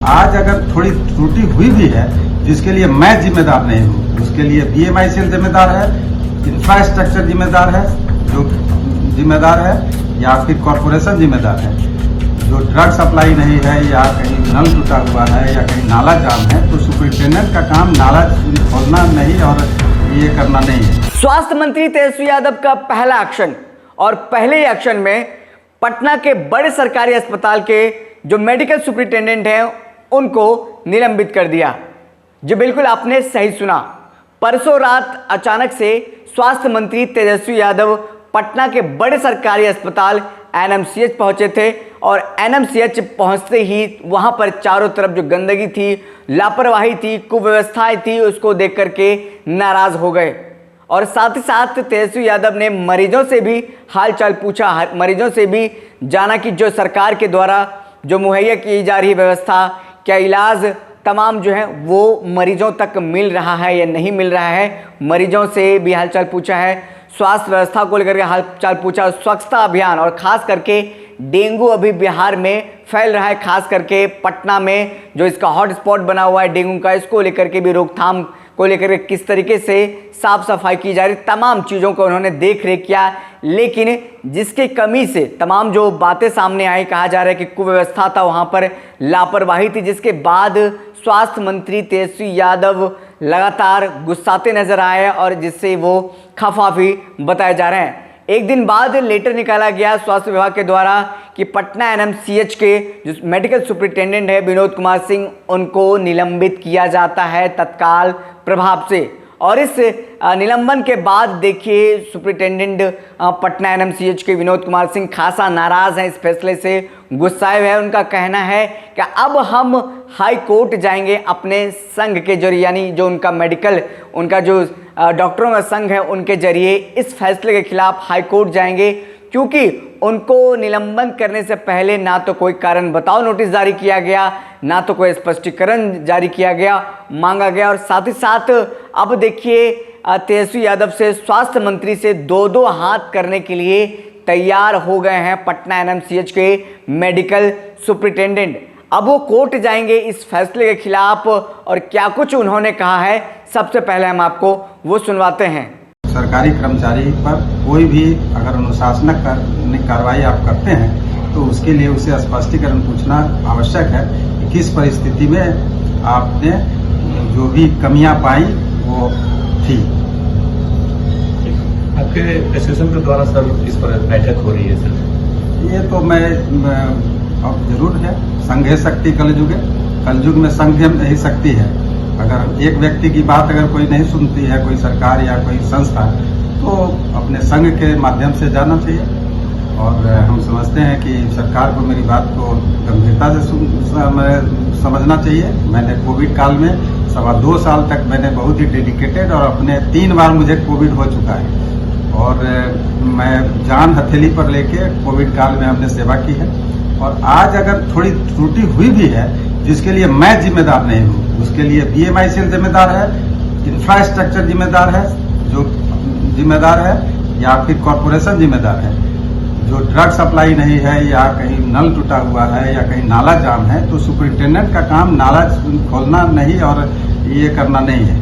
आज अगर थोड़ी त्रुटि हुई भी है, जिसके लिए मैं जिम्मेदार नहीं हूँ, उसके लिए बीएमआईसीएल जिम्मेदार है, इंफ्रास्ट्रक्चर जिम्मेदार है, जो जिम्मेदार है, या फिर कॉरपोरेशन जिम्मेदार है। जो ड्रग सप्लाई नहीं है, या कहीं नल टूटा हुआ है, या कहीं नाला जाम है, तो सुपरिटेंडेंट का काम नाला खोलना नहीं और ये करना नहीं है। स्वास्थ्य मंत्री तेजस्वी यादव का पहला एक्शन, और पहले ही एक्शन में पटना के बड़े सरकारी अस्पताल के जो मेडिकल सुपरिटेंडेंट हैं उनको निलंबित कर दिया। जो बिल्कुल आपने सही सुना, परसों रात अचानक से स्वास्थ्य मंत्री तेजस्वी यादव पटना के बड़े सरकारी अस्पताल एनएमसीएच पहुंचे थे, और एनएमसीएच पहुंचते ही वहां पर चारों तरफ जो गंदगी थी, लापरवाही थी, कुव्यवस्थाएं थी, उसको देख करके नाराज हो गए। और साथ ही साथ तेजस्वी यादव ने मरीजों से भी हालचाल पूछा, मरीजों से भी जाना कि जो सरकार के द्वारा जो मुहैया की जा रही व्यवस्था, क्या इलाज तमाम जो है वो मरीजों तक मिल रहा है या नहीं मिल रहा है। मरीजों से भी हालचाल पूछा है, स्वास्थ्य व्यवस्था को लेकर के हालचाल पूछा, स्वच्छता अभियान, और खास करके डेंगू अभी बिहार में फैल रहा है, खास करके पटना में जो इसका हॉटस्पॉट बना हुआ है डेंगू का, इसको लेकर के भी रोकथाम को लेकर के किस तरीके से साफ सफाई की जा रही, तमाम चीज़ों को उन्होंने देख रेख किया। लेकिन जिसकी कमी से तमाम जो बातें सामने आई, कहा जा रहा है कि कुव्यवस्था था, वहाँ पर लापरवाही थी, जिसके बाद स्वास्थ्य मंत्री तेजस्वी यादव लगातार गुस्साते नजर आए और जिससे वो खफा भी बताए जा रहे हैं। एक दिन बाद लेटर निकाला गया स्वास्थ्य विभाग के द्वारा कि पटना एनएमसीएच के जो मेडिकल सुपरिटेंडेंट है विनोद कुमार सिंह, उनको निलंबित किया जाता है तत्काल प्रभाव से। और इस निलंबन के बाद देखिए सुपरिटेंडेंट पटना एनएमसीएच के विनोद कुमार सिंह खासा नाराज हैं, इस फैसले से गुस्साए हुए हैं। उनका कहना है कि अब हम हाई कोर्ट जाएंगे अपने संघ के जरिए, यानी जो उनका मेडिकल, उनका जो डॉक्टरों का संघ है, उनके जरिए इस फैसले के खिलाफ हाई कोर्ट जाएंगे, क्योंकि उनको निलंबन करने से पहले ना तो कोई कारण बताओ नोटिस जारी किया गया, ना तो कोई स्पष्टीकरण जारी किया गया, मांगा गया। और साथ ही साथ अब देखिए तेजस्वी यादव से स्वास्थ्य मंत्री से दो दो हाथ करने के लिए तैयार हो गए हैं पटना एनएमसीएच के मेडिकल सुपरिटेंडेंट। अब वो कोर्ट जाएंगे इस फैसले के खिलाफ, और क्या कुछ उन्होंने कहा है सबसे पहले हम आपको वो सुनवाते हैं। सरकारी कर्मचारी पर कोई भी अगर अनुशासनिक कार्रवाई आप करते हैं तो उसके लिए उसे स्पष्टीकरण पूछना आवश्यक है कि किस परिस्थिति में आपने जो भी कमियां पाई वो थी। आपके एसोसिएशन के द्वारा सर इस पर बैठक हो रही है सर? ये तो मैं अब जरूर है, संघ है शक्ति कलयुग है, कलयुग में संघ ही शक्ति है। अगर एक व्यक्ति की बात अगर कोई नहीं सुनती है, कोई सरकार या कोई संस्था, तो अपने संघ के माध्यम से जाना चाहिए। और हम समझते हैं कि सरकार को मेरी बात को गंभीरता से समझना चाहिए। मैंने कोविड काल में 2.25 साल तक मैंने बहुत ही डेडिकेटेड, और अपने 3 बार मुझे कोविड हो चुका है, और मैं जान हथेली पर लेके कोविड काल में हमने सेवा की है। और आज अगर थोड़ी त्रुटि हुई भी है, जिसके लिए मैं जिम्मेदार नहीं हूँ, उसके लिए बीएमआईसीएल जिम्मेदार है, इंफ्रास्ट्रक्चर जिम्मेदार है, जो जिम्मेदार है, या फिर कॉरपोरेशन जिम्मेदार है। जो ड्रग सप्लाई नहीं है, या कहीं नल टूटा हुआ है, या कहीं नाला जाम है, तो सुपरिटेंडेंट का काम नाला खोलना नहीं और ये करना नहीं है।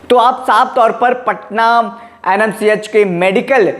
तो आप साफ तौर पर पटना एनएमसीएच के मेडिकल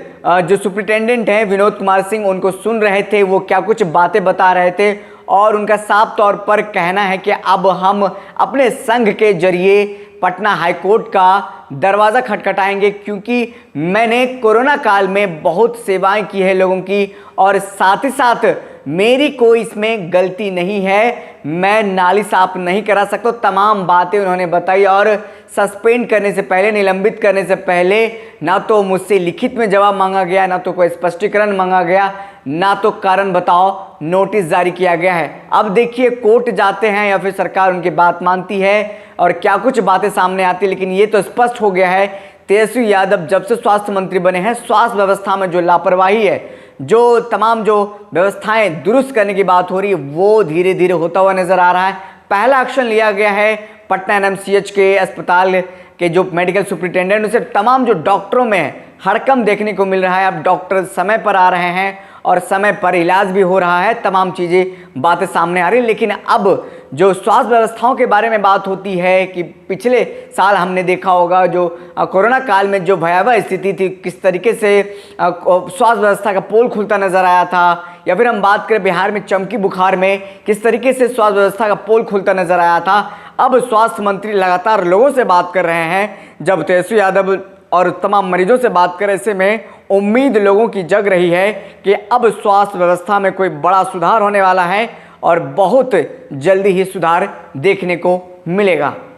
जो सुपरिटेंडेंट हैं विनोद कुमार सिंह, उनको सुन रहे थे, वो क्या कुछ बातें बता रहे थे, और उनका साफ तौर पर कहना है कि अब हम अपने संघ के जरिए पटना हाईकोर्ट का दरवाज़ा खटखटाएंगे, क्योंकि मैंने कोरोना काल में बहुत सेवाएं की है लोगों की, और साथ ही साथ मेरी कोई इसमें गलती नहीं है, मैं नाली साफ नहीं करा सकता। तमाम बातें उन्होंने बताई, और सस्पेंड करने से पहले, निलंबित करने से पहले ना तो मुझसे लिखित में जवाब मांगा गया, ना तो कोई स्पष्टीकरण मांगा गया, ना तो कारण बताओ नोटिस जारी किया गया है। अब देखिए कोर्ट जाते हैं या फिर सरकार उनकी बात मानती है और क्या कुछ बातें सामने आती है। लेकिन ये तो स्पष्ट हो गया है, तेजस्वी यादव जब से स्वास्थ्य मंत्री बने हैं, स्वास्थ्य व्यवस्था में जो लापरवाही है, जो तमाम जो व्यवस्थाएं दुरुस्त करने की बात हो रही है, वो धीरे धीरे होता हुआ नजर आ रहा है। पहला एक्शन लिया गया है पटना एनएमसीएच के अस्पताल के जो मेडिकल सुपरिटेंडेंट, उसे तमाम जो डॉक्टरों में हड़कंप देखने को मिल रहा है। अब डॉक्टर समय पर आ रहे हैं और समय पर इलाज भी हो रहा है, तमाम चीज़ें बातें सामने आ रही हैं। लेकिन अब जो स्वास्थ्य व्यवस्थाओं के बारे में बात होती है कि पिछले साल हमने देखा होगा जो कोरोना काल में जो भयावह स्थिति थी, किस तरीके से स्वास्थ्य व्यवस्था का पोल खुलता नजर आया था, या फिर हम बात करें बिहार में चमकी बुखार में किस तरीके से स्वास्थ्य व्यवस्था का पोल खुलता नजर आया था। अब स्वास्थ्य मंत्री लगातार लोगों से बात कर रहे हैं, जब तेजस्वी यादव और तमाम मरीजों से बात करें, ऐसे में उम्मीद लोगों की जग रही है कि अब स्वास्थ्य व्यवस्था में कोई बड़ा सुधार होने वाला है और बहुत जल्दी ही सुधार देखने को मिलेगा।